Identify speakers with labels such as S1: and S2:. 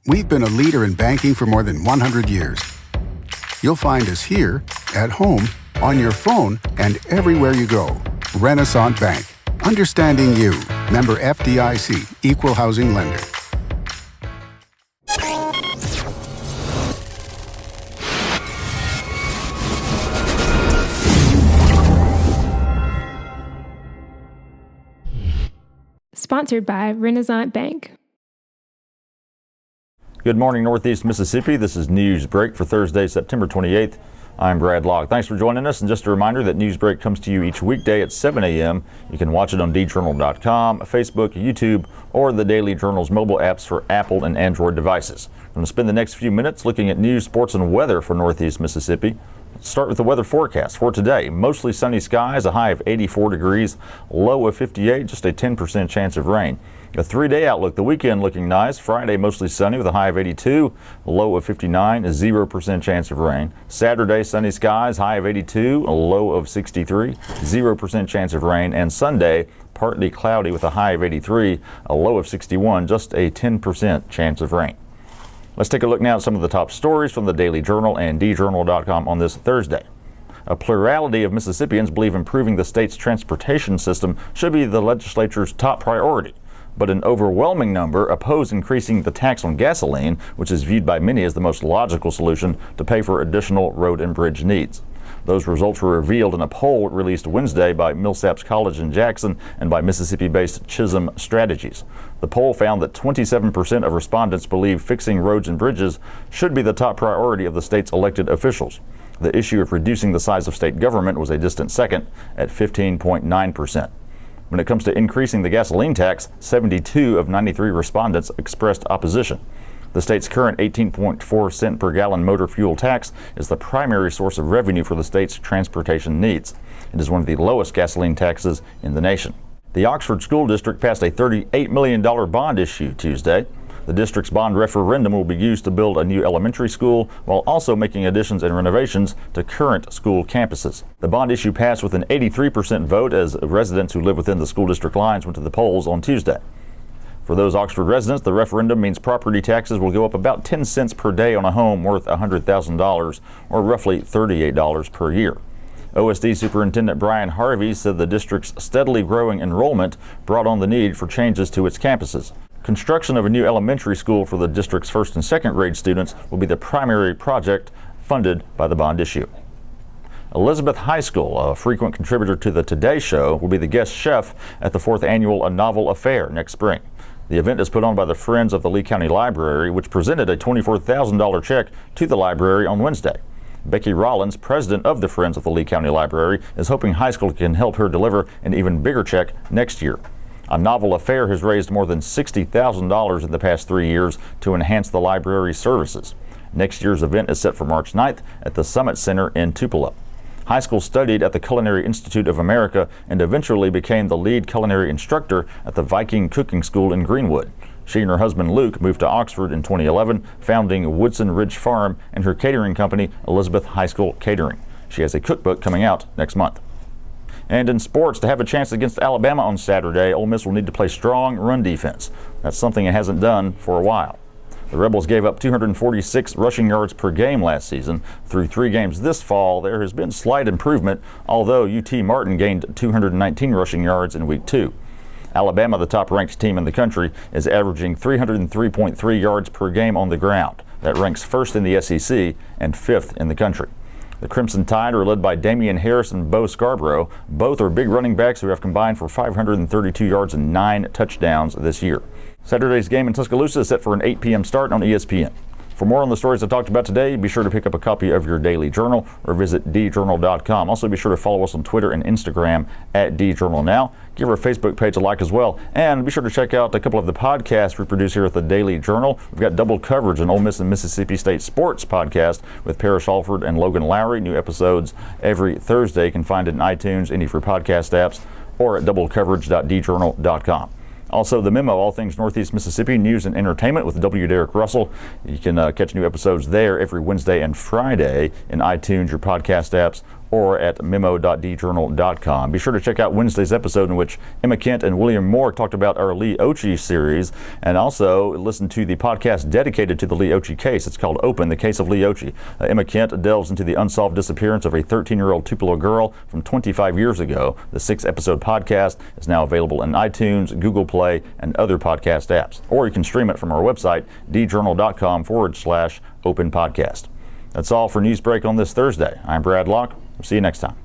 S1: We've been a leader in banking for more than 100 years. You'll find us here, at home, on your phone, and everywhere you go. Renaissance Bank. Understanding you. Member FDIC. Equal housing lender.
S2: Sponsored by Renaissance Bank.
S3: Good morning, Northeast Mississippi. This is Newsbreak for Thursday, September 28th. I'm Brad Locke. Thanks for joining us. And just a reminder that Newsbreak comes to you each weekday at 7 a.m. You can watch it on djournal.com, Facebook, YouTube, or the Daily Journal's mobile apps for Apple and Android devices. I'm going to spend the next few minutes looking at news, sports, and weather for Northeast Mississippi. Let's start with the weather forecast for today. Mostly sunny skies, a high of 84 degrees, low of 58, just a 10% chance of rain. A 3-day outlook, the weekend looking nice. Friday mostly sunny with a high of 82, low of 59, a 0% chance of rain. Saturday sunny skies, high of 82, a low of 63, 0% chance of rain. And Sunday partly cloudy with a high of 83, a low of 61, just a 10% chance of rain. Let's take a look now at some of the top stories from the Daily Journal and djournal.com on this Thursday. A plurality of Mississippians believe improving the state's transportation system should be the legislature's top priority. But an overwhelming number oppose increasing the tax on gasoline, which is viewed by many as the most logical solution to pay for additional road and bridge needs. Those results were revealed in a poll released Wednesday by Millsaps College in Jackson and by Mississippi-based Chisholm Strategies. The poll found that 27% of respondents believe fixing roads and bridges should be the top priority of the state's elected officials. The issue of reducing the size of state government was a distant second at 15.9%. When it comes to increasing the gasoline tax, 72 of 93 respondents expressed opposition. The state's current 18.4 cent per gallon motor fuel tax is the primary source of revenue for the state's transportation needs. It is one of the lowest gasoline taxes in the nation. The Oxford School District passed a $38 million bond issue Tuesday. The district's bond referendum will be used to build a new elementary school while also making additions and renovations to current school campuses. The bond issue passed with an 83% vote as residents who live within the school district lines went to the polls on Tuesday. For those Oxford residents, the referendum means property taxes will go up about 10 cents per day on a home worth $100,000, or roughly $38 per year. OSD Superintendent Brian Harvey said the district's steadily growing enrollment brought on the need for changes to its campuses. Construction of a new elementary school for the district's first and second grade students will be the primary project funded by the bond issue. Elizabeth High School, a frequent contributor to the Today Show, will be the guest chef at the 4th annual A Novel Affair next spring. The event is put on by the Friends of the Lee County Library, which presented a $24,000 check to the library on Wednesday. Becky Rollins, president of the Friends of the Lee County Library, is hoping high school can help her deliver an even bigger check next year. A Novel Affair has raised more than $60,000 in the past 3 years to enhance the library's services. Next year's event is set for March 9th at the Summit Center in Tupelo. High school studied at the Culinary Institute of America and eventually became the lead culinary instructor at the Viking Cooking School in Greenwood. She and her husband Luke moved to Oxford in 2011, founding Woodson Ridge Farm and her catering company, Elizabeth High School Catering. She has a cookbook coming out next month. And in sports, to have a chance against Alabama on Saturday, Ole Miss will need to play strong run defense. That's something it hasn't done for a while. The Rebels gave up 246 rushing yards per game last season. Through 3 games this fall, there has been slight improvement, although UT Martin gained 219 rushing yards in Week 2. Alabama, the top-ranked team in the country, is averaging 303.3 yards per game on the ground. That ranks first in the SEC and 5th in the country. The Crimson Tide are led by Damian Harris and Bo Scarborough. Both are big running backs who have combined for 532 yards and 9 touchdowns this year. Saturday's game in Tuscaloosa is set for an 8 p.m. start on ESPN. For more on the stories I talked about today, be sure to pick up a copy of your Daily Journal or visit djournal.com. Also, be sure to follow us on Twitter and Instagram at djournalnow. Give our Facebook page a like as well. And be sure to check out a couple of the podcasts we produce here at the Daily Journal. We've got double coverage, an Ole Miss and Mississippi State sports podcast with Parrish Alford and Logan Lowry. New episodes every Thursday. You can find it in iTunes, any of your podcast apps, or at doublecoverage.djournal.com. Also, The Memo, all things Northeast Mississippi, news and entertainment with W. Derek Russell. You can catch new episodes there every Wednesday and Friday in iTunes, your podcast apps, or at memo.djournal.com. Be sure to check out Wednesday's episode in which Emma Kent and William Moore talked about our Lee Ochi series, and also listen to the podcast dedicated to the Lee Ochi case. It's called Open, the Case of Lee Ochi. Emma Kent delves into the unsolved disappearance of a 13-year-old Tupelo girl from 25 years ago. The 6-episode podcast is now available in iTunes, Google Play, and other podcast apps. Or you can stream it from our website, djournal.com/open podcast. That's all for Newsbreak on this Thursday. I'm Brad Locke. We'll see you next time.